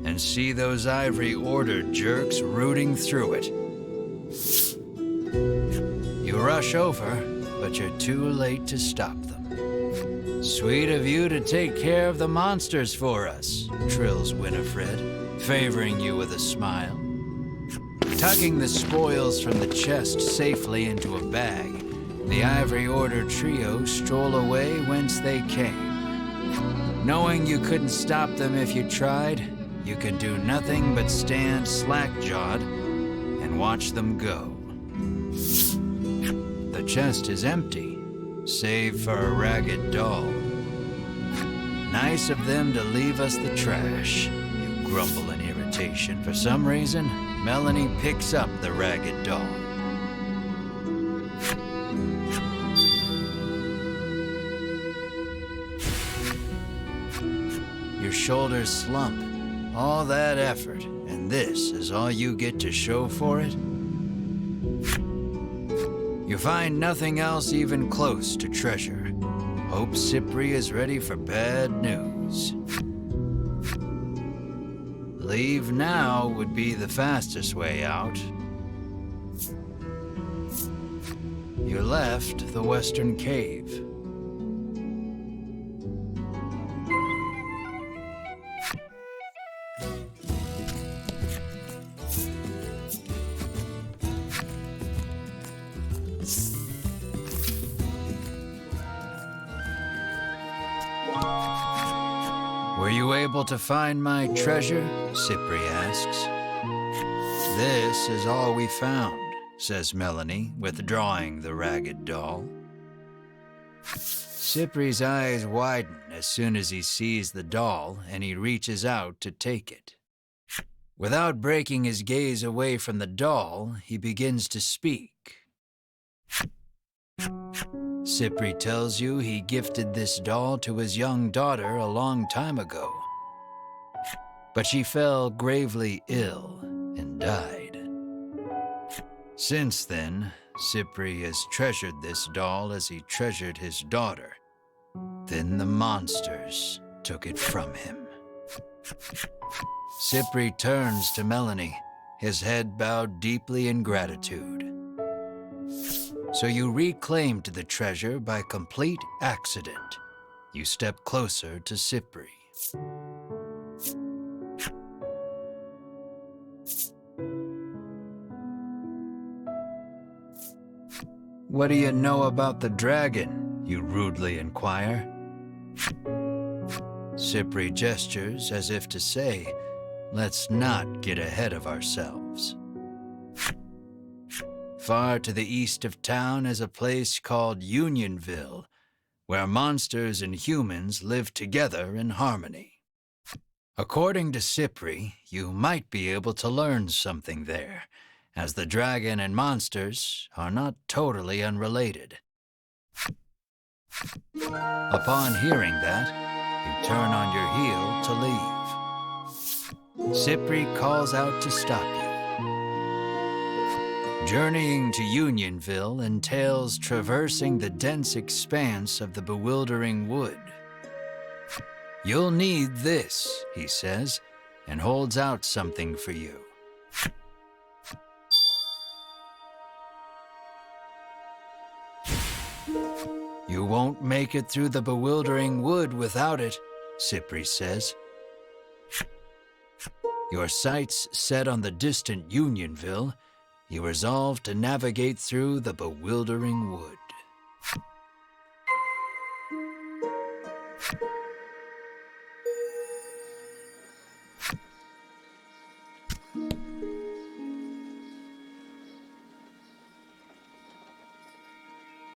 And see those Ivory Order jerks rooting through it. You rush over, but you're too late to stop them. Sweet of you to take care of the monsters for us, trills Winifred, favoring you with a smile. Tucking the spoils from the chest safely into a bag, the Ivory Order trio stroll away whence they came. Knowing you couldn't stop them if you tried, you could do nothing but stand slack-jawed and watch them go. The chest is empty, save for a ragged doll. Nice of them to leave us the trash, you grumble in irritation. For some reason, Melanie picks up the ragged doll. Your shoulders slump. All that effort, and this is all you get to show for it? You find nothing else even close to treasure. Hope Cypri is ready for bad news. Leave now would be the fastest way out. You left the western cave. Were you able to find my treasure? Cypri asks. This is all we found, says Melanie, withdrawing the ragged doll. Cypri's eyes widen as soon as he sees the doll, and he reaches out to take it. Without breaking his gaze away from the doll, he begins to speak. Cypri tells you he gifted this doll to his young daughter a long time ago. But she fell gravely ill and died. Since then, Cypri has treasured this doll as he treasured his daughter. Then the monsters took it from him. Cypri turns to Melanie, his head bowed deeply in gratitude. So you reclaimed the treasure by complete accident. You step closer to Cypri. What do you know about the dragon? You rudely inquire. Cypri gestures as if to say, let's not get ahead of ourselves. Far to the east of town is a place called Unionville, where monsters and humans live together in harmony. According to Cypri, you might be able to learn something there, as the dragon and monsters are not totally unrelated. Upon hearing that, you turn on your heel to leave. Cypri calls out to stop you. Journeying to Unionville entails traversing the dense expanse of the bewildering wood. You'll need this, he says, and holds out something for you. You won't make it through the bewildering wood without it, Cypri says. Your sights set on the distant Unionville, you resolve to navigate through the bewildering wood.